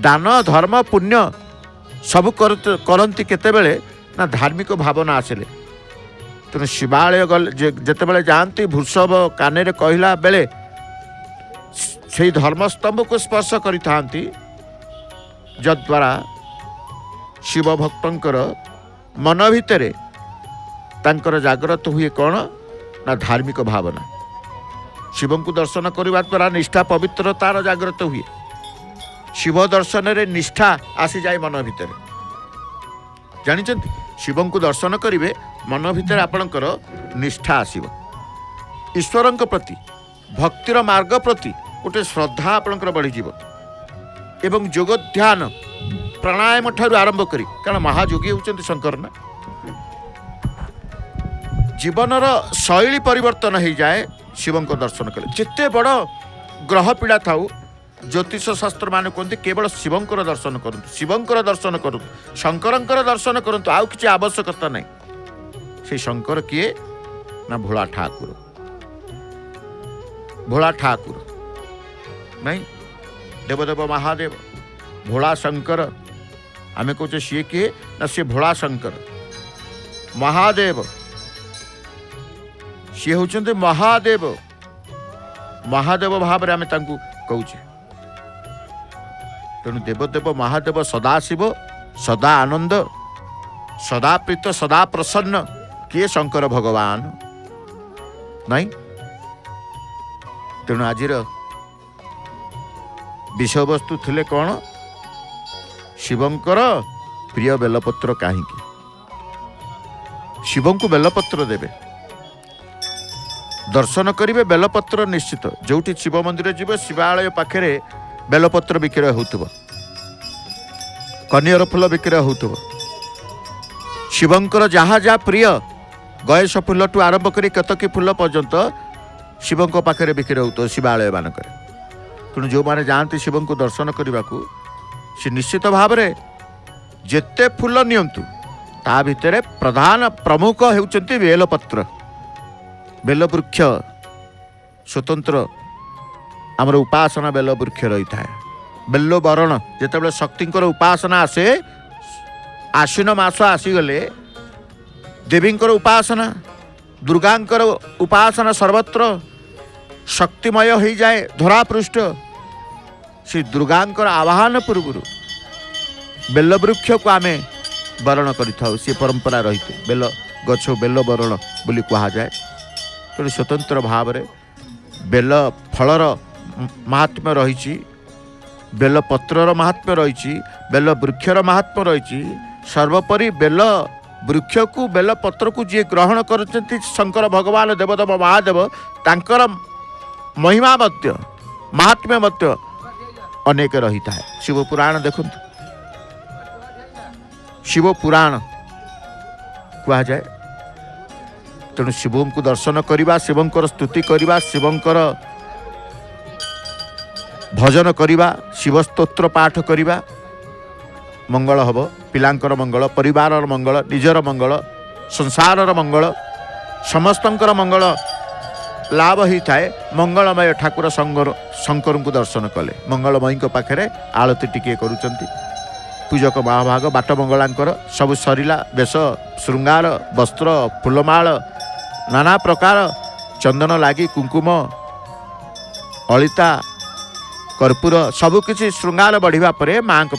दान धर्म पुण्य सब करती केतेबेले ना धार्मिक भावना आसिले तेणु शिवालय गले जितेबाला जाती वृषभ काने कहला बेले से धर्मस्तंभ को स्पर्श करिथांती जद्वारा शिव भक्तंकर मन भितर तांकर जागृत हुए कौन ना धार्मिक भावना शिवं को दर्शन करने द्वारा निष्ठा पवित्रतार जागृत हुए शिव दर्शन रे निष्ठा आसी जाए मन भितर जानिछंती शिवं को दर्शन करेंगे मन भितर आपणकर निष्ठा आसीब ईश्वरं प्रति भक्तिर मार्ग प्रति गोटे श्रद्धा आपणकर बढ़ीजिव एवं योग ध्यान प्राणायाम ठारू आरंभ करी कारण महायोगी होउचंती शंकर ना जीवनर शैली परिवर्तन हो जाए शिवं को दर्शन कले जिते बड़ ग्रह पीड़ा थाऊ ज्योतिष शास्त्र मान कहते केवल शिवंकर दर्शन करूँ शिवंकर दर्शन करूँ शंकरंकर दर्शन करूँ आउ किसी आवश्यकता नहीं से शंकर किए ना भोला ठाकुर नहीं देवदेव महादेव भोला शंकर आमे कहे सी किए ना सी भोला शंकर महादेव सी होउचंते महादेव महादेव भाव में आमे तांकु कहूचे तेणु देवदेव महादेव सदा शिव सदा आनंद सदा प्रीत सदा प्रसन्न किए शंकर भगवान नहीं तेणु आजिर विषय वस्तु थिले कौन शिवंकर प्रिय बेलपत्र कहीं शिवं को बेलपत्र देवे दर्शन करेंगे बेलपत्र निश्चित जोटी शिव मंदिर जीव शिवालय पाखे बेलपत्र विक्रय होउथबो कनियर फूल विक्रय होउथबो शिवंकर जहाँ जहाँ प्रिय गयेश फूल टू आरंभ कर केतकी फूल पर्यंत शिवं पाखे विक्रय होउथबो शिवालय मानक तेणु जो माने जानती शिवं को दर्शन करने को सी निश्चित भाव में जेते फूल नियंतु ତା ଭିତରେ ପ୍ରଧାନ ପ୍ରମୁଖ ହେଉଛନ୍ତି ବେଲପତ୍ର ବେଲବୃକ୍ଷ ସ୍ୱତନ୍ତ୍ର ଆମର ଉପାସନା ବେଲବୃକ୍ଷ ରହିଥାଏ ବେଲ ବରଣ ଯେତେବେଳେ ଶକ୍ତିଙ୍କର ଉପାସନା ଆସେ ଆଶ୍ୱିନ ମାସ ଆସିଗଲେ ଦେବୀଙ୍କର ଉପାସନା ଦୁର୍ଗାଙ୍କର ଉପାସନା ସର୍ବତ୍ର ଶକ୍ତିମୟ ହୋଇଯାଏ ଧରାପୃଷ୍ଠ ସେ ଦୁର୍ଗାଙ୍କର ଆବାହନ ପୂର୍ବରୁ ବେଲବୃକ୍ଷକୁ ଆମେ ବରଣ କରିଥାଉ ସେ ପରମ୍ପରା ରହିଛି ବେଲ ଗଛ ବେଲ ବରଣ ବୋଲି କୁହାଯାଏ ତେଣୁ ସ୍ୱତନ୍ତ୍ର ଭାବରେ ବେଲ ଫଳର ମାହାତ୍ମ୍ୟ ରହିଛି ବେଲ ପତ୍ରର ମାହାତ୍ମ୍ୟ ରହିଛି ବେଲ ବୃକ୍ଷର ମାହାତ୍ମ୍ୟ ରହିଛି ସର୍ବୋପରି ବେଲ ବୃକ୍ଷକୁ ବେଲ ପତ୍ରକୁ ଯିଏ ଗ୍ରହଣ କରୁଛନ୍ତି ଶଙ୍କର ଭଗବାନ ଦେବଦେବ ମହାଦେବ ତାଙ୍କର ମହିମା ମଧ୍ୟ ମାହାତ୍ମ୍ୟ ମଧ୍ୟ ଅନେକ ରହିଥାଏ ଶିବ ପୁରାଣ ଦେଖନ୍ତୁ ଶିବ ପୁରାଣ କୁହାଯାଏ ତେଣୁ ଶିବଙ୍କୁ ଦର୍ଶନ କରିବା ଶିବଙ୍କର ସ୍ତୁତି କରିବା ଶିବଙ୍କର ଭଜନ କରିବା ଶିବ ସ୍ତୋତ୍ର ପାଠ କରିବା ମଙ୍ଗଳ ହେବ ପିଲାଙ୍କର ମଙ୍ଗଳ ପରିବାରର ମଙ୍ଗଳ ନିଜର ମଙ୍ଗଳ ସଂସାରର ମଙ୍ଗଳ ସମସ୍ତଙ୍କର ମଙ୍ଗଳ ଲାଭ ହୋଇଥାଏ ମଙ୍ଗଳମୟ ଠାକୁର ଶଙ୍କରଙ୍କୁ ଦର୍ଶନ କଲେ ମଙ୍ଗଳମୟୀଙ୍କ ପାଖରେ ଆଳତି ଟିକିଏ କରୁଛନ୍ତି ପୂଜକ ମହାଭାଗ ବାଟ ମଙ୍ଗଳାଙ୍କର ସବୁ ସରିଲା ବେଶ ଶୃଙ୍ଗାର ବସ୍ତ୍ର ଫୁଲମାଳ ନାନା ପ୍ରକାର ଚନ୍ଦନ ଲାଗି କୁଙ୍କୁମ ଅଳିତା କର୍ପୂର ସବୁକିଛି ଶୃଙ୍ଗାର ବଢ଼ିବା ପରେ ମାଆଙ୍କ